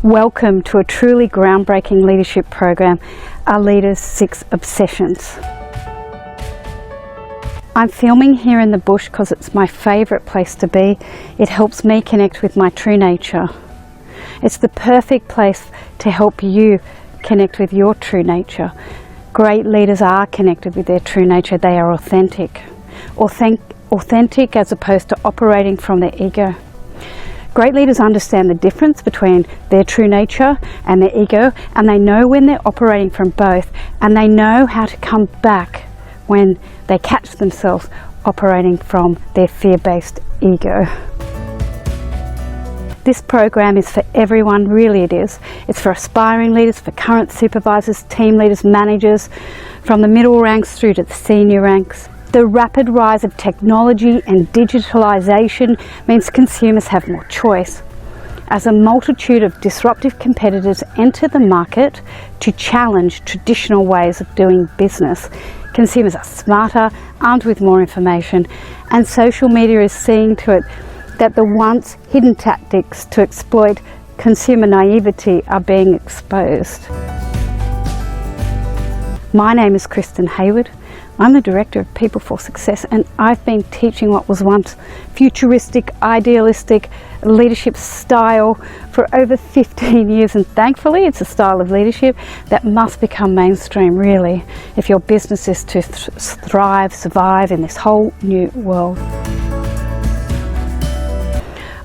Welcome to a truly groundbreaking leadership program, Our Leaders' 6 Obsessions. I'm filming here in the bush because it's my favourite place to be. It helps me connect with my true nature. It's the perfect place to help you connect with your true nature. Great leaders are connected with their true nature. They are authentic. Authentic as opposed to operating from their ego. Great leaders understand the difference between their true nature and their ego, and they know when they're operating from both, and they know how to come back when they catch themselves operating from their fear-based ego. This program is for everyone, really it is. It's for aspiring leaders, for current supervisors, team leaders, managers, from the middle ranks through to the senior ranks. The rapid rise of technology and digitalisation means consumers have more choice. As a multitude of disruptive competitors enter the market to challenge traditional ways of doing business, consumers are smarter, armed with more information, and social media is seeing to it that the once hidden tactics to exploit consumer naivety are being exposed. My name is Kristen Hayward. I'm the Director of People for Success, and I've been teaching what was once futuristic, idealistic leadership style for over 15 years, and thankfully it's a style of leadership that must become mainstream, really, if your business is to thrive, survive in this whole new world.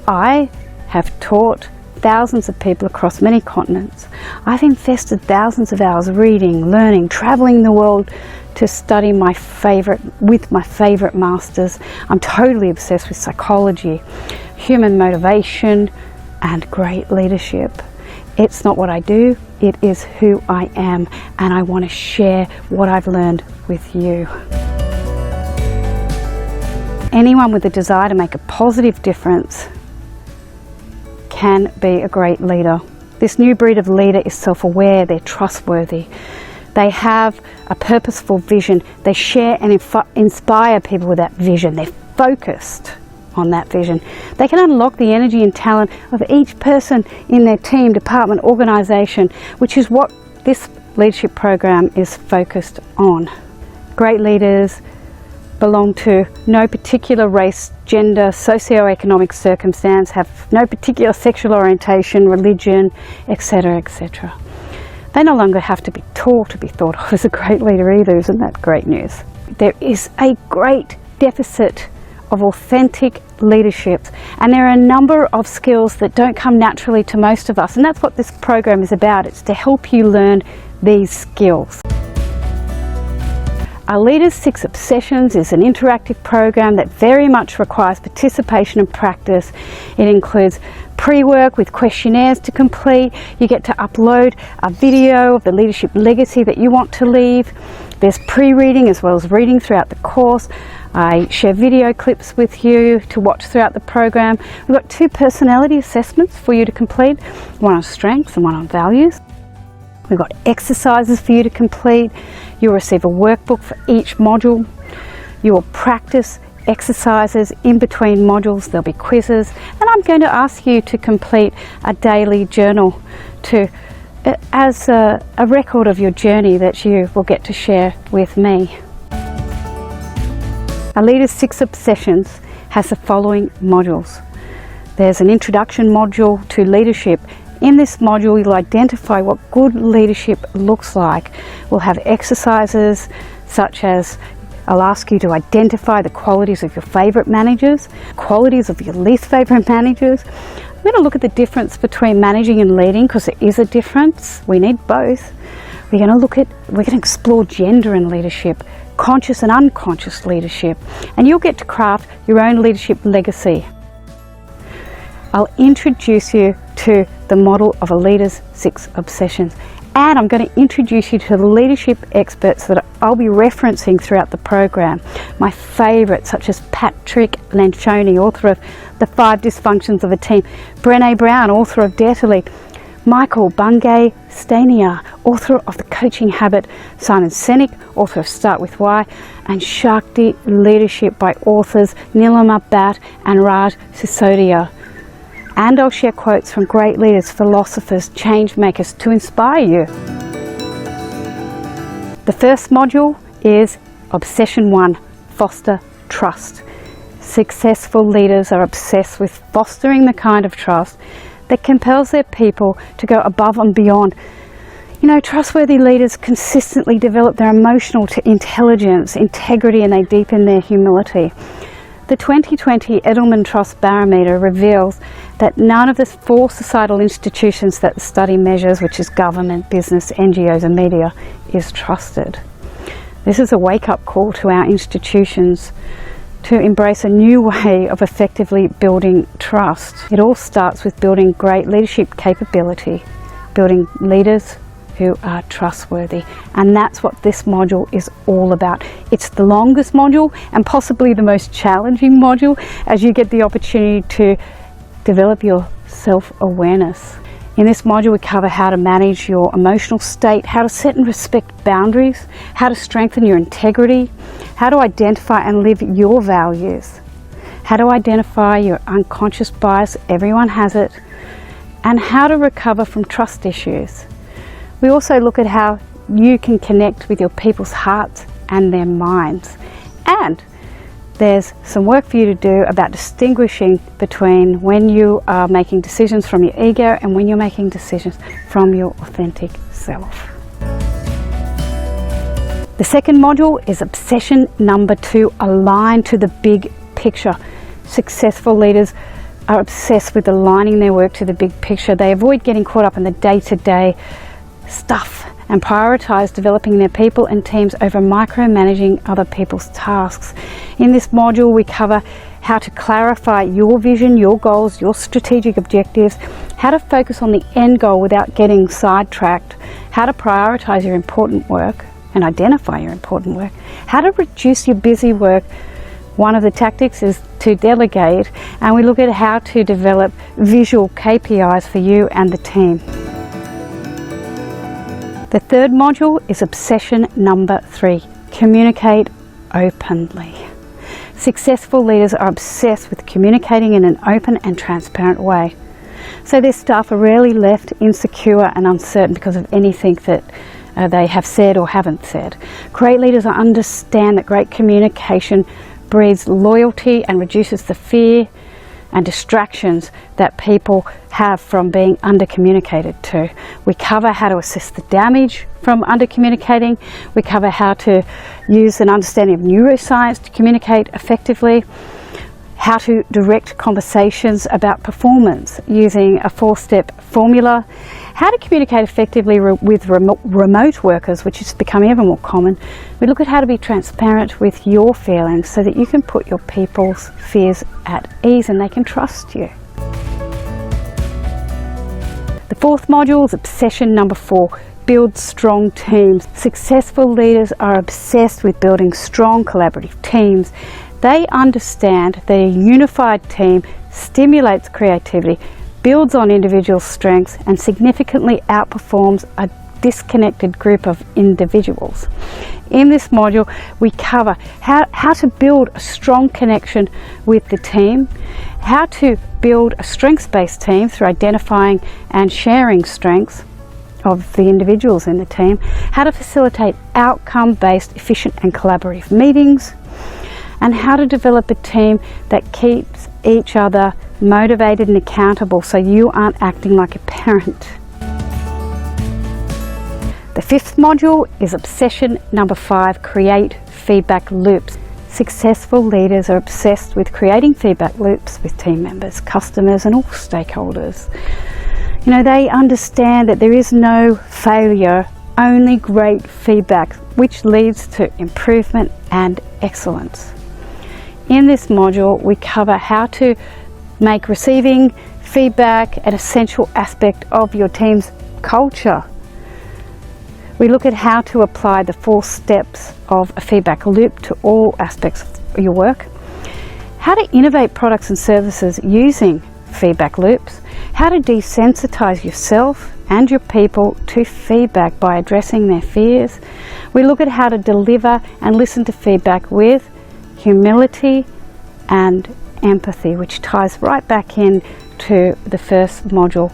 I have taught thousands of people across many continents. I've invested thousands of hours reading, learning, traveling the world to study with my favorite masters. I'm totally obsessed with psychology, human motivation, and great leadership. It's not what I do, it is who I am, and I want to share what I've learned with you. Anyone with a desire to make a positive difference can be a great leader. This new breed of leader is self-aware, they're trustworthy. They have a purposeful vision. They share and inspire people with that vision. They're focused on that vision. They can unlock the energy and talent of each person in their team, department, organisation, which is what this leadership program is focused on. Great leaders belong to no particular race, gender, socio-economic circumstance, have no particular sexual orientation, religion, etc., etc. They no longer have to be taught to be thought of as a great leader either. Isn't that great news? There is a great deficit of authentic leadership, and there are a number of skills that don't come naturally to most of us, and that's what this program is about. It's to help you learn these skills. Our Leaders' 6 Obsessions is an interactive program that very much requires participation and practice. It includes pre-work with questionnaires to complete. You get to upload a video of the leadership legacy that you want to leave. There's pre-reading as well as reading throughout the course. I share video clips with you to watch throughout the program. We've got 2 personality assessments for you to complete, one on strengths and one on values. We've got exercises for you to complete. You'll receive a workbook for each module. You will practice exercises in between modules. There'll be quizzes, and I'm going to ask you to complete a daily journal as a record of your journey that you will get to share with me. Our Leaders' 6 Obsessions has the following modules. There's an introduction module to leadership. In this module, you'll identify what good leadership looks like. We'll have exercises such as I'll ask you to identify the qualities of your favourite managers, qualities of your least favourite managers. We're going to look at the difference between managing and leading, because there is a difference. We need both. We're going to explore gender in leadership, conscious and unconscious leadership, and you'll get to craft your own leadership legacy. I'll introduce you to the model of a Leader's 6 Obsessions, and I'm going to introduce you to the leadership experts that I'll be referencing throughout the program. My favourites, such as Patrick Lencioni, author of The 5 Dysfunctions of a Team, Brené Brown, author of Dare to Lead, Michael Bungay Stanier, author of The Coaching Habit, Simon Sinek, author of Start With Why, and Shakti Leadership by authors Nilima Bhatt and Raj Sisodia. And I'll share quotes from great leaders, philosophers, change makers to inspire you. The first module is Obsession 1, Foster Trust. Successful leaders are obsessed with fostering the kind of trust that compels their people to go above and beyond. Trustworthy leaders consistently develop their emotional intelligence, integrity, and they deepen their humility. The 2020 Edelman Trust Barometer reveals that none of the 4 societal institutions that the study measures, which is government, business, NGOs, and media, is trusted. This is a wake-up call to our institutions to embrace a new way of effectively building trust. It all starts with building great leadership capability, building leaders who are trustworthy, and that's what this module is all about. It's the longest module and possibly the most challenging module, as you get the opportunity to develop your self-awareness. In this module, we cover how to manage your emotional state, how to set and respect boundaries, how to strengthen your integrity, how to identify and live your values, how to identify your unconscious bias, everyone has it, and how to recover from trust issues. We also look at how you can connect with your people's hearts and their minds. And there's some work for you to do about distinguishing between when you are making decisions from your ego and when you're making decisions from your authentic self. The second module is Obsession number 2, Align to the big picture. Successful leaders are obsessed with aligning their work to the big picture. They avoid getting caught up in the day-to-day stuff and prioritize developing their people and teams over micromanaging other people's tasks. In this module, we cover how to clarify your vision, your goals, your strategic objectives, how to focus on the end goal without getting sidetracked, how to prioritize your important work and identify your important work, how to reduce your busy work. One of the tactics is to delegate, and we look at how to develop visual KPIs for you and the team. The third module is Obsession number 3, Communicate Openly. Successful leaders are obsessed with communicating in an open and transparent way. So their staff are rarely left insecure and uncertain because of anything that they have said or haven't said. Great leaders understand that great communication breeds loyalty and reduces the fear and distractions that people have from being under-communicated to. We cover how to assess the damage from under-communicating. We cover how to use an understanding of neuroscience to communicate effectively, how to direct conversations about performance using a 4-step formula, how to communicate effectively with remote workers, which is becoming ever more common. We look at how to be transparent with your feelings so that you can put your people's fears at ease and they can trust you. The fourth module is Obsession number 4, Build Strong Teams. Successful leaders are obsessed with building strong collaborative teams. They understand that a unified team stimulates creativity, builds on individual strengths, and significantly outperforms a disconnected group of individuals. In this module, we cover how to build a strong connection with the team, how to build a strengths-based team through identifying and sharing strengths of the individuals in the team, how to facilitate outcome-based, efficient and collaborative meetings, and how to develop a team that keeps each other motivated and accountable so you aren't acting like a parent. The fifth module is Obsession number 5, Create Feedback Loops. Successful leaders are obsessed with creating feedback loops with team members, customers and all stakeholders. They understand that there is no failure, only great feedback, which leads to improvement and excellence. In this module, we cover how to make receiving feedback an essential aspect of your team's culture. We look at how to apply the 4 steps of a feedback loop to all aspects of your work, how to innovate products and services using feedback loops, how to desensitize yourself and your people to feedback by addressing their fears. We look at how to deliver and listen to feedback with humility and empathy, which ties right back in to the first module.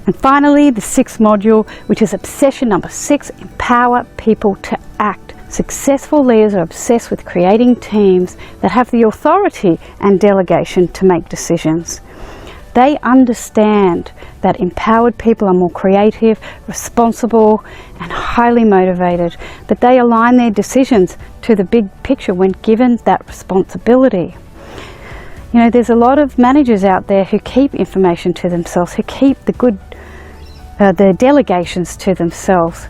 And finally, the sixth module, which is obsession number 6, empower people to act. Successful leaders are obsessed with creating teams that have the authority and delegation to make decisions. They understand that empowered people are more creative, responsible, and highly motivated, but they align their decisions to the big picture when given that responsibility. You know, there's a lot of managers out there who keep information to themselves, who keep the delegations to themselves,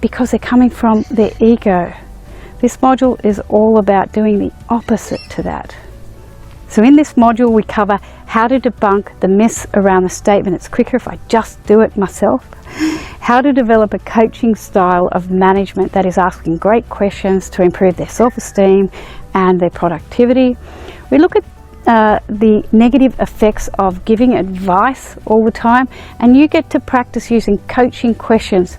because they're coming from their ego. This module is all about doing the opposite to that. So in this module we cover how to debunk the myths around the statement, "It's quicker if I just do it myself," how to develop a coaching style of management that is asking great questions to improve their self-esteem and their productivity. We look at the negative effects of giving advice all the time, and you get to practice using coaching questions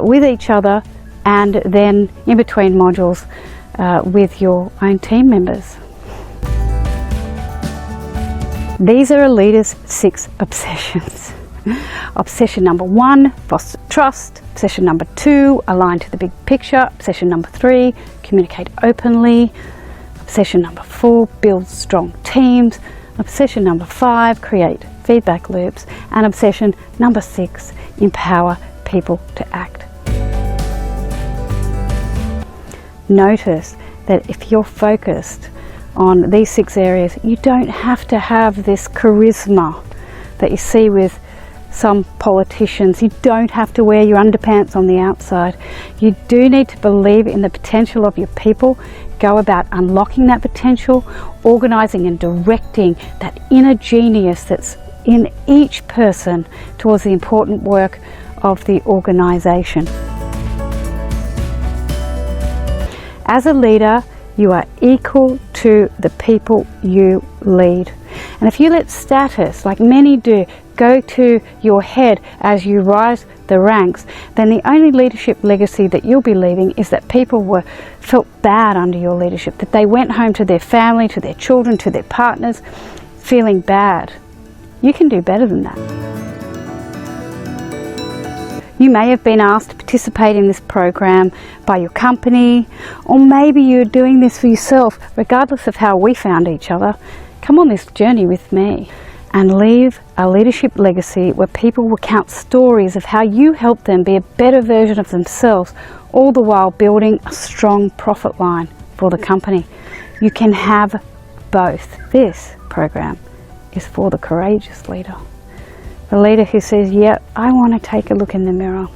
with each other, and then in between modules with your own team members. These are a leader's 6 obsessions. Obsession number 1, foster trust. Obsession number 2, align to the big picture. Obsession number 3, communicate openly. Obsession number 4, build strong teams. Obsession number 5, create feedback loops. And obsession number 6, empower people to act. Notice that if you're focused on these 6 areas, you don't have to have this charisma that you see with some politicians. You don't have to wear your underpants on the outside. You do need to believe in the potential of your people, go about unlocking that potential, organizing and directing that inner genius that's in each person towards the important work of the organization. As a leader, you are equal to the people you lead. And if you let status, like many do, go to your head as you rise the ranks, then the only leadership legacy that you'll be leaving is that people felt bad under your leadership, that they went home to their family, to their children, to their partners, feeling bad. You can do better than that. You may have been asked to participate in this program by your company, or maybe you're doing this for yourself. Regardless of how we found each other, come on this journey with me and leave a leadership legacy where people will count stories of how you helped them be a better version of themselves, all the while building a strong profit line for the company. You can have both. This program is for the courageous leader. The leader who says, yeah, I want to take a look in the mirror.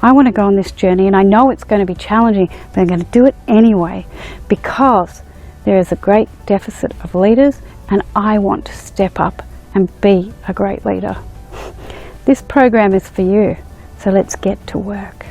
I want to go on this journey, and I know it's going to be challenging, but I'm going to do it anyway because there is a great deficit of leaders and I want to step up and be a great leader. This program is for you, so let's get to work.